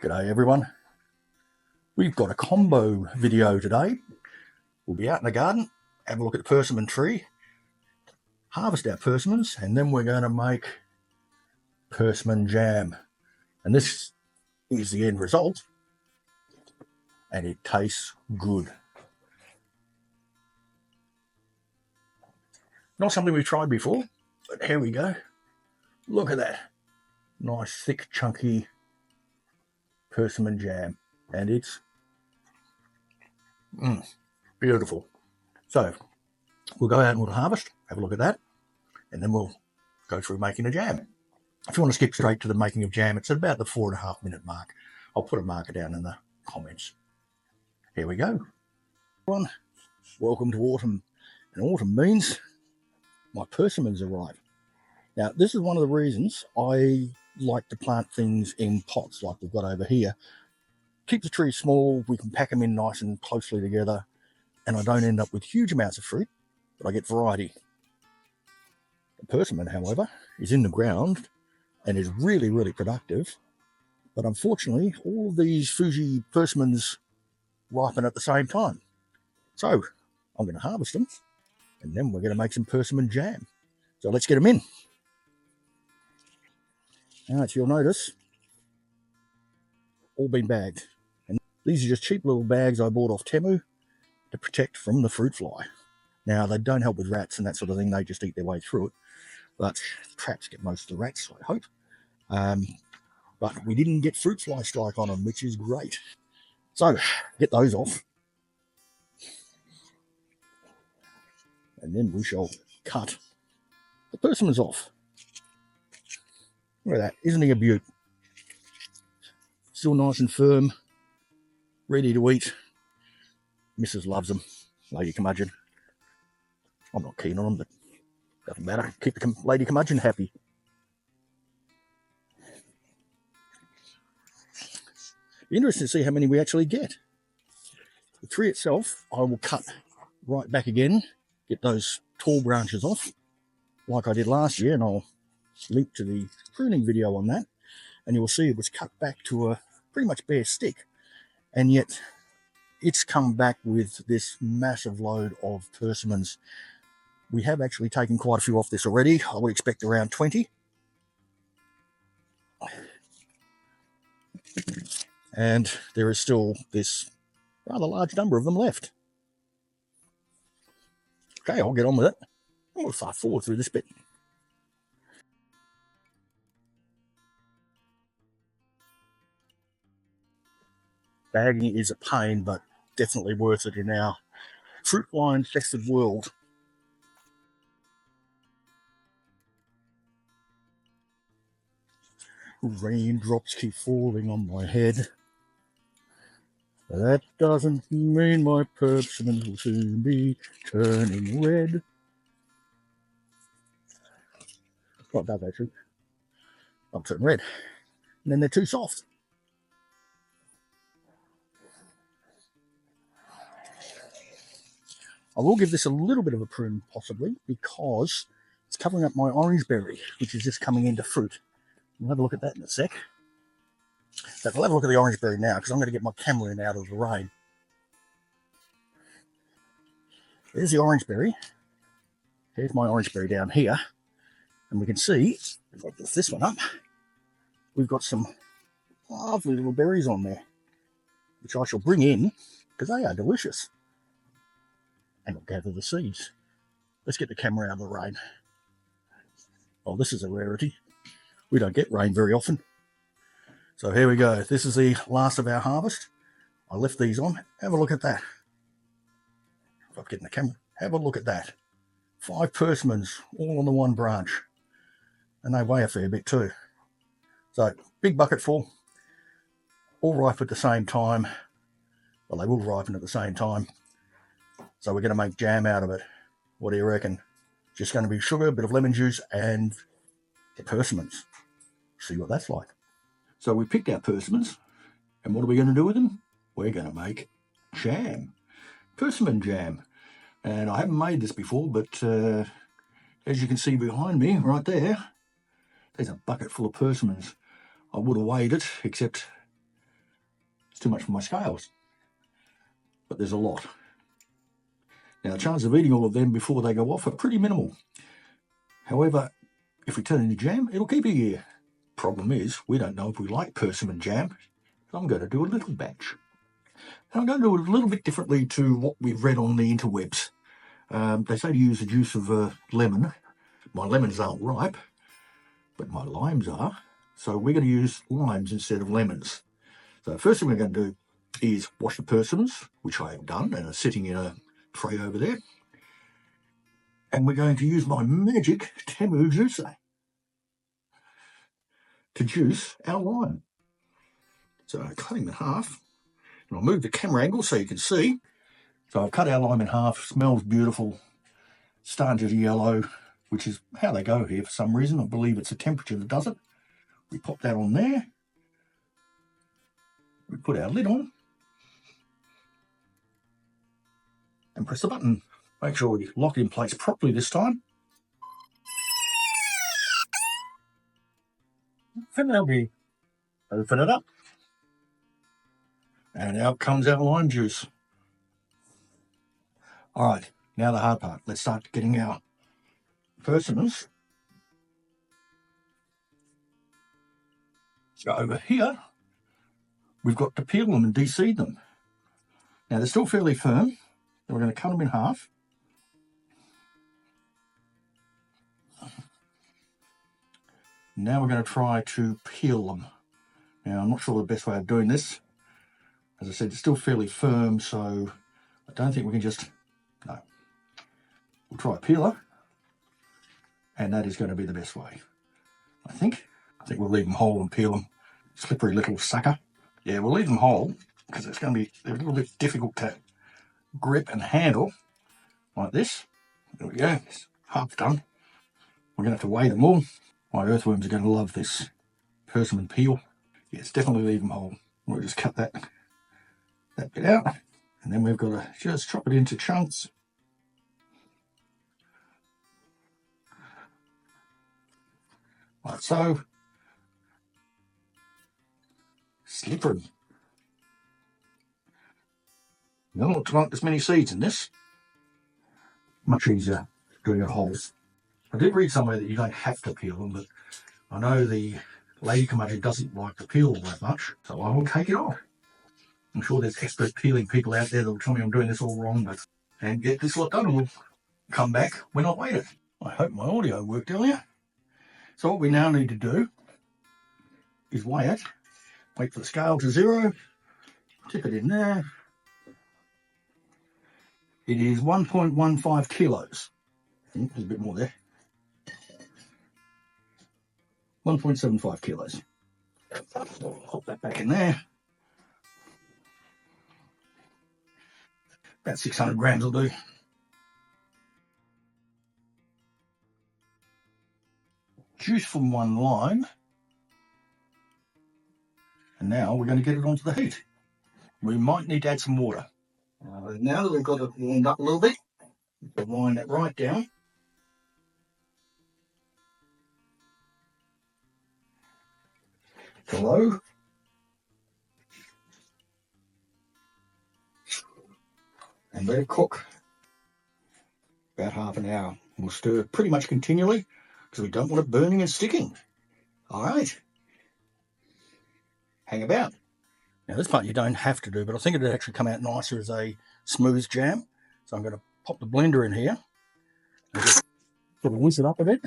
G'day everyone. We've got a combo video today. We'll be out in the garden, have a look at the persimmon tree, harvest our persimmons, and then we're going to make persimmon jam. And this is the end result, and it tastes good. Not something we've tried before, but here we go. Look at that. Nice, thick, chunky persimmon jam. And it's beautiful. So we'll go out and we'll harvest, have a look at that, and then we'll go through making a jam. If you want to skip straight to the making of jam, it's at about the 4.5 minute mark. I'll put a marker down in the comments. Here we go. Everyone, welcome to autumn. And autumn means my persimmons arrive. Now, this is one of the reasons I like to plant things in pots like we've got over here. Keep the trees small, we can pack them in nice and closely together, and I don't end up with huge amounts of fruit, but I get variety. The persimmon, however, is in the ground and is really, really productive, but unfortunately, all of these Fuji persimmons ripen at the same time. So, I'm going to harvest them, and then we're going to make some persimmon jam. So let's get them in. Now, you'll notice, all been bagged. And these are just cheap little bags I bought off Temu to protect from the fruit fly. Now, they don't help with rats and that sort of thing. They just eat their way through it. But traps get most of the rats, I hope. But we didn't get fruit fly strike on them, which is great. So, get those off. And then we shall cut the persimmons off. Look at that. Isn't he a beaut? Still nice and firm, ready to eat. Mrs. loves them, Lady Curmudgeon. I'm not keen on them, but doesn't matter. Keep the Lady Curmudgeon happy. Interesting to see how many we actually get. The tree itself, I will cut right back again, get those tall branches off, like I did last year, and I'll link to the pruning video on that, and you will see it was cut back to a pretty much bare stick, and yet it's come back with this massive load of persimmons. We have actually taken quite a few off this already. I would expect around 20. And there is still this rather large number of them left. Okay, I'll get on with it. I'll fast forward through this bit. Bagging is a pain, but definitely worth it in our fruit fly infested world. Raindrops keep falling on my head. That doesn't mean my persimmons will soon be turning red. Well, it does actually. I'll turn red. And then they're too soft. I will give this a little bit of a prune, possibly, because it's covering up my orange berry, which is just coming into fruit. We'll have a look at that in a sec. So we'll have a look at the orange berry now, because I'm going to get my camera in out of the rain. There's the orange berry. Here's my orange berry down here. And we can see, if I lift this one up, we've got some lovely little berries on there, which I shall bring in, because they are delicious. And I'll gather the seeds. Let's get the camera out of the rain. Oh, this is a rarity. We don't get rain very often. So here we go. This is the last of our harvest. I left these on. Have a look at that. If I'm getting the camera, have a look at that. 5 persimmons, all on the one branch. And they weigh a fair bit too. So, big bucket full. All ripe at the same time. Well, they will ripen at the same time. So we're going to make jam out of it. What do you reckon? Just going to be sugar, a bit of lemon juice, and the persimmons. See what that's like. So we picked our persimmons, and what are we going to do with them? We're going to make jam. Persimmon jam. And I haven't made this before, but as you can see behind me, right there, there's a bucket full of persimmons. I would have weighed it, except It's too much for my scales. But there's a lot. Now, the chance of eating all of them before they go off are pretty minimal. However, if we turn it into jam, it'll keep a year. Problem is, we don't know if we like persimmon jam, so I'm going to do a little batch. And I'm going to do it a little bit differently to what we've read on the interwebs. They say to use the juice of lemon. My lemons aren't ripe, but my limes are. So we're going to use limes instead of lemons. So first thing we're going to do is wash the persimmons, which I have done and are sitting in a tray over there. And we're going to use my magic Temu juicer to juice our lime. So I cut him in half, and I'll move the camera angle so you can see. So I've cut our lime in half. Smells beautiful, starting to yellow, which is how they go here for some reason. I believe it's the temperature that does it. We pop that on there. We put our lid on and press the button. Make sure we lock it in place properly this time. And now we open it up. And out comes our lime juice. All right, now the hard part. Let's start getting our persimmons. So over here, we've got to peel them and de-seed them. Now they're still fairly firm. So we're going to cut them in half. Now we're going to try to peel them. Now I'm not sure the best way of doing this. As I said, it's still fairly firm, so I don't think we can just, no. We'll try a peeler, and that is going to be the best way, I think. I think we'll leave them whole and peel them. Slippery little sucker. Yeah, we'll leave them whole, because it's going to be a little bit difficult to grip and handle, like this. There we go, it's half done. We're going to have to weigh them all. My earthworms are going to love this persimmon peel. Yes, definitely leave them whole. We'll just cut that bit out, and then we've got to just chop it into chunks. Like so. Slippery. You don't want as many seeds in this. Much easier doing it whole. I did read somewhere that you don't have to peel them, but I know the lady curmudgeon doesn't like to peel all that much, so I will take it off. I'm sure there's expert peeling people out there that will tell me I'm doing this all wrong, but and get this lot done and we'll come back when I've weighed it. I hope my audio worked earlier. So what we now need to do is weigh it, wait for the scale to 0, tip it in there. It is 1.15 kilos. There's a bit more there. 1.75 kilos. Pop that back in there. About 600 grams will do. Juice from one lime. And now we're going to get it onto the heat. We might need to add some water. Now that we've got it warmed up a little bit, we'll wind that right down. To low. And let it cook about half an hour. We'll stir pretty much continually because we don't want it burning and sticking. All right. Hang about. Now this part you don't have to do, but I think it'd actually come out nicer as a smooth jam. So I'm going to pop the blender in here and just sort of whiz it up a bit.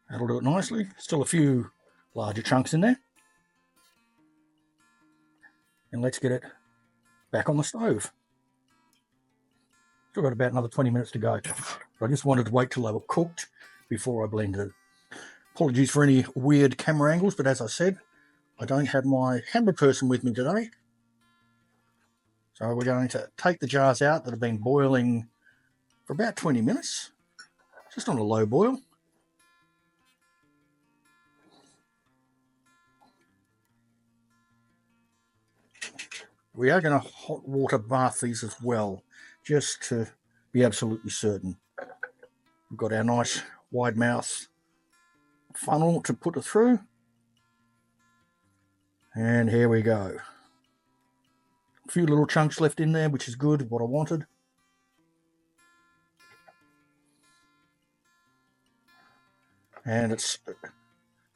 That'll do it nicely. Still a few larger chunks in there. And let's get it back on the stove. Still got about another 20 minutes to go. But I just wanted to wait till they were cooked before I blended it. Apologies for any weird camera angles, but as I said, I don't have my hammer person with me today. So we're going to take the jars out that have been boiling for about 20 minutes, just on a low boil. We are going to hot water bath these as well, just to be absolutely certain. We've got our nice wide mouth funnel to put it through. And here we go. A few little chunks left in there, which is good, what I wanted. And it's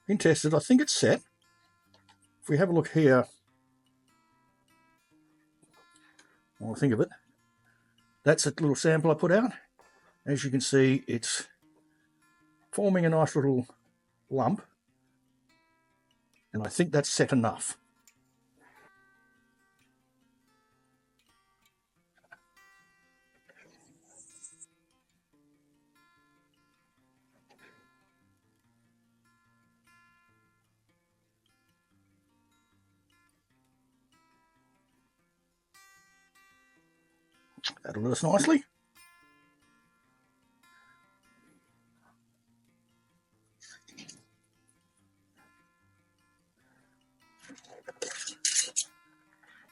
been tested. I think it's set. If we have a look here, I'll think of it. That's a little sample I put out. As you can see, it's forming a nice little lump. And I think that's set enough. That'll do us nicely.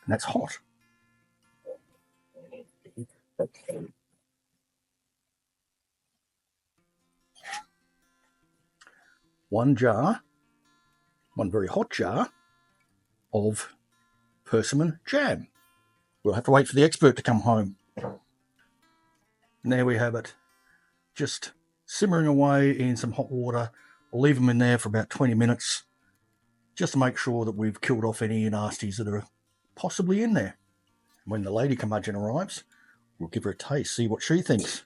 And that's hot. One very hot jar of persimmon jam. We'll have to wait for the expert to come home. And there we have it, just simmering away in some hot water. I'll leave them in there for about 20 minutes, just to make sure that we've killed off any nasties that are possibly in there. When the lady curmudgeon arrives, we'll give her a taste, see what she thinks.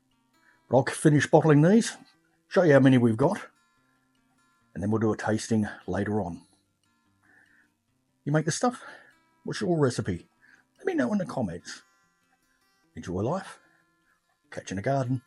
But I'll finish bottling these, show you how many we've got, and then we'll do a tasting later on. You make this stuff? What's your recipe? Let me know in the comments. Enjoy life. Catch you in the garden.